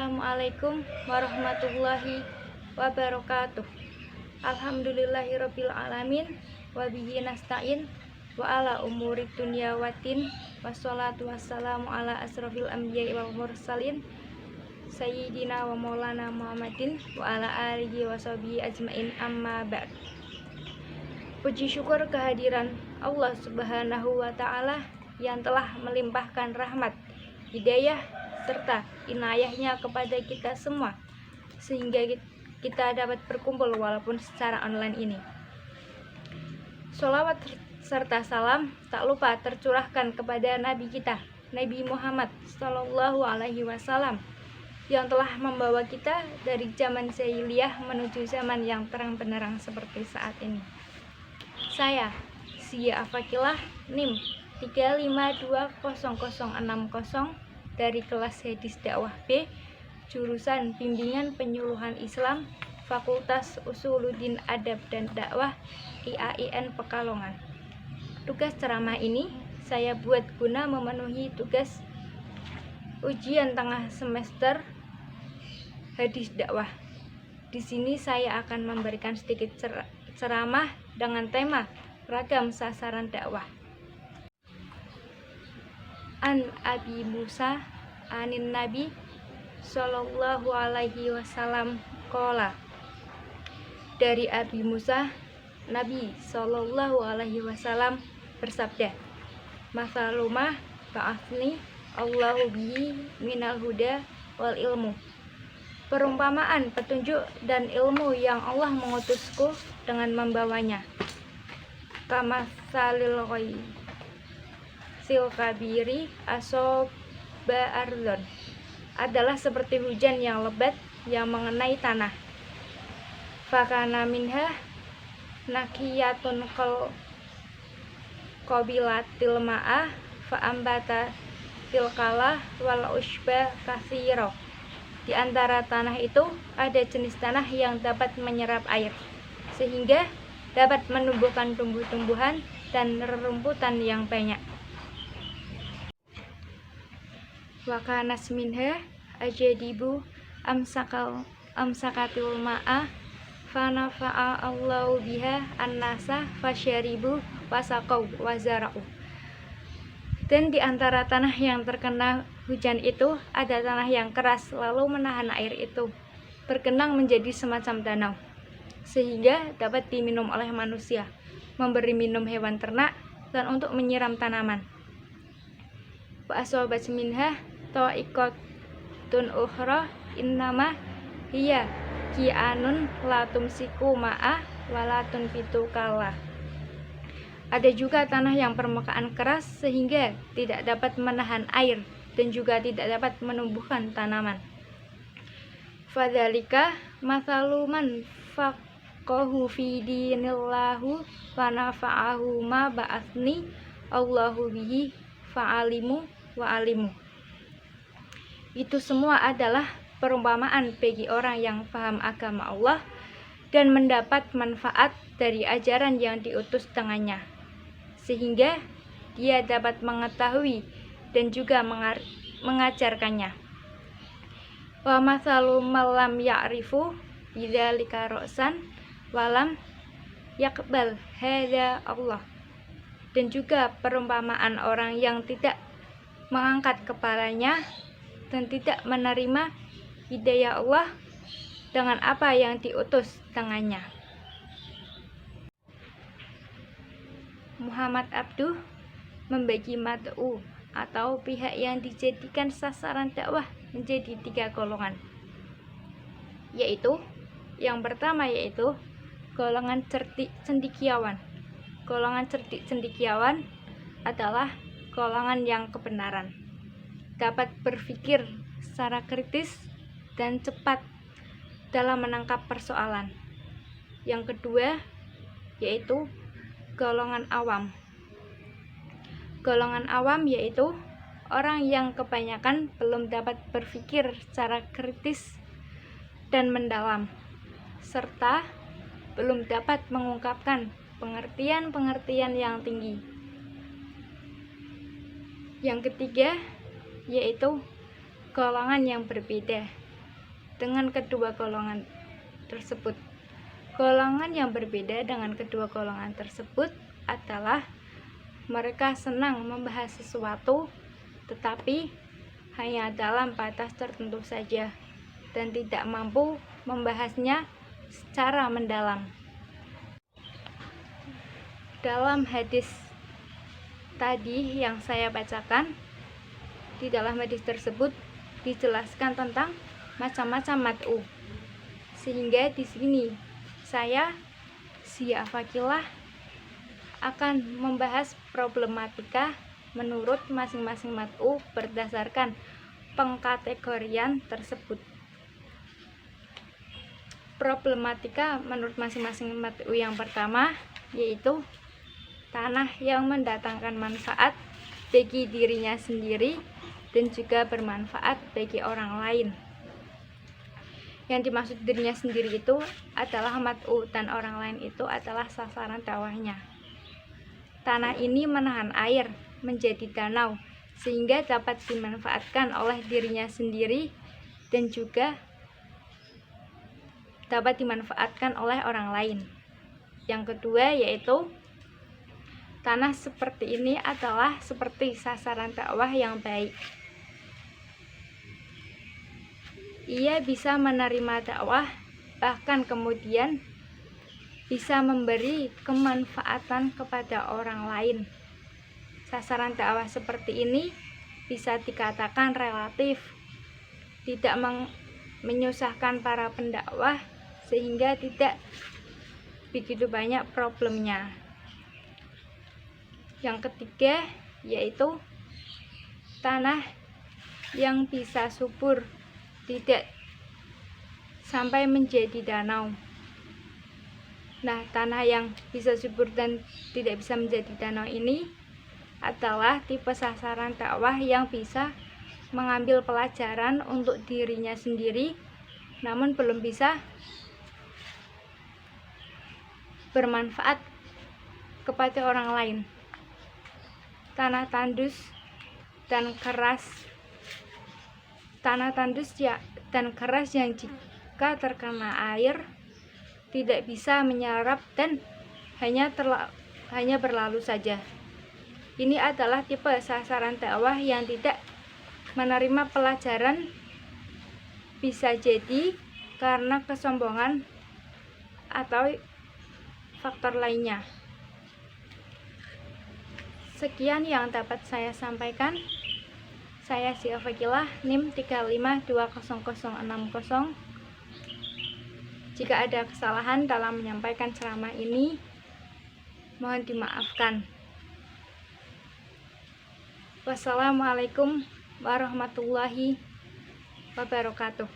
Assalamualaikum warahmatullahi wabarakatuh. Alhamdulillahirabbil alamin wa bihi nasta'in wa ala umuri dunya waddin wassalatu wassalamu ala asrofil anbiya'i wal mursalin sayyidina wa maulana Muhammadin wa ala alihi wa sahbihi ajmain, amma ba'd. Puji syukur kehadiran Allah Subhanahu wa ta'ala yang telah melimpahkan rahmat, hidayah, serta inayahnya kepada kita semua, sehingga kita dapat berkumpul walaupun secara online ini. Sholawat serta salam tak lupa tercurahkan kepada Nabi kita, Nabi Muhammad Sallallahu Alaihi Wasallam, yang telah membawa kita dari zaman jahiliyah menuju zaman yang terang benderang seperti saat ini. Saya, Sia Afakilah, NIM 3520060 dari kelas Hadis Dakwah B, jurusan Bimbingan Penyuluhan Islam, Fakultas Usuluddin Adab dan Dakwah, IAIN Pekalongan. Tugas ceramah ini saya buat guna memenuhi tugas ujian tengah semester Hadis Dakwah. Di sini saya akan memberikan sedikit ceramah dengan tema ragam sasaran dakwah. An Abi Musa anin Nabi Sallallahu Alaihi Wasallam qala. Dari Abi Musa, Nabi Sallallahu Alaihi Wasallam bersabda, masalumah ba'athni Allahu bihi minal huda wal ilmu. Perumpamaan petunjuk dan ilmu yang Allah mengutusku dengan membawanya. Kama salil sil kabiri asoba ardon, adalah seperti hujan yang lebat yang mengenai tanah. Fakana minha nakiyatun qabilatil ma'ah fa'ambata tilkala wal ushba katsira. Di antara tanah itu ada jenis tanah yang dapat menyerap air, sehingga dapat menumbuhkan tumbuh-tumbuhan dan rerumputan yang banyak. Wa kanas minha ajadibu amsakatil ma'a fanafa'a Allahu biha annasa fasyaribu wasaqau wazara'u. Dan di antara tanah yang terkena hujan itu ada tanah yang keras, lalu menahan air itu berkenang menjadi semacam danau, sehingga dapat diminum oleh manusia, memberi minum hewan ternak, dan untuk menyiram tanaman. Wa asobat minha ta'iqatun ukhra innama hiya ki'anun la tumsiku ma'ah walatun fitu kala. Ada juga tanah yang permukaan keras sehingga tidak dapat menahan air dan juga tidak dapat menumbuhkan tanaman. Fadzalika mathaluman faqahu fi dinillahu wa nafa'ahu ma ba'athni Allahu bihi fa'alimu wa alimu. Itu semua adalah perumpamaan bagi orang yang paham agama Allah dan mendapat manfaat dari ajaran yang diutus dengannya, sehingga dia dapat mengetahui dan juga mengajarkannya. Wa mathalu malam ya'rifu bidzalika ra'san walam yaqbal hadza Allah. Dan juga perumpamaan orang yang tidak mengangkat kepalanya dan tidak menerima hidayah Allah dengan apa yang diutus dengannya. Muhammad Abduh membagi mad'u atau pihak yang dijadikan sasaran dakwah menjadi 3 golongan, yaitu yang pertama yaitu golongan cerdik cendekiawan. Golongan cerdik cendekiawan adalah golongan yang kebenaran, dapat berpikir secara kritis dan cepat dalam menangkap persoalan. Yang kedua yaitu golongan awam. Golongan awam yaitu orang yang kebanyakan belum dapat berpikir secara kritis dan mendalam, serta belum dapat mengungkapkan pengertian-pengertian yang tinggi. Yang ketiga yaitu golongan yang berbeda, dengan kedua golongan tersebut. Golongan yang berbeda dengan kedua golongan tersebut adalah mereka senang membahas sesuatu tetapi hanya dalam batas tertentu saja dan tidak mampu membahasnya secara mendalam. Dalam hadis tadi yang saya bacakan, di dalam hadis tersebut dijelaskan tentang macam-macam mad'u. Sehingga di sini saya, Zia Fakilah, akan membahas problematika menurut masing-masing mad'u berdasarkan pengkategorian tersebut. Problematika menurut masing-masing mad'u yang pertama yaitu tanah yang mendatangkan manfaat bagi dirinya sendiri dan juga bermanfaat bagi orang lain. Yang dimaksud dirinya sendiri itu adalah mad'u dan orang lain itu adalah sasaran dakwahnya. Tanah ini menahan air menjadi danau sehingga dapat dimanfaatkan oleh dirinya sendiri dan juga dapat dimanfaatkan oleh orang lain. Yang kedua yaitu tanah seperti ini adalah seperti sasaran dakwah yang baik. Ia bisa menerima dakwah, bahkan kemudian bisa memberi kemanfaatan kepada orang lain. Sasaran dakwah seperti ini bisa dikatakan relatif, tidak menyusahkan para pendakwah sehingga tidak begitu banyak problemnya. Yang ketiga yaitu tanah yang bisa subur, tidak sampai menjadi danau. Nah, tanah yang bisa subur dan tidak bisa menjadi danau ini adalah tipe sasaran dakwah yang bisa mengambil pelajaran untuk dirinya sendiri, namun belum bisa bermanfaat kepada orang lain. Tanah tandus dan keras yang jika terkena air tidak bisa menyerap dan hanya berlalu saja. Ini adalah tipe sasaran dakwah yang tidak menerima pelajaran, bisa jadi karena kesombongan atau faktor lainnya. Sekian yang dapat saya sampaikan. Saya Zia Fakilah, NIM 3520060. Jika ada kesalahan dalam menyampaikan ceramah ini, mohon dimaafkan. Wassalamualaikum warahmatullahi wabarakatuh.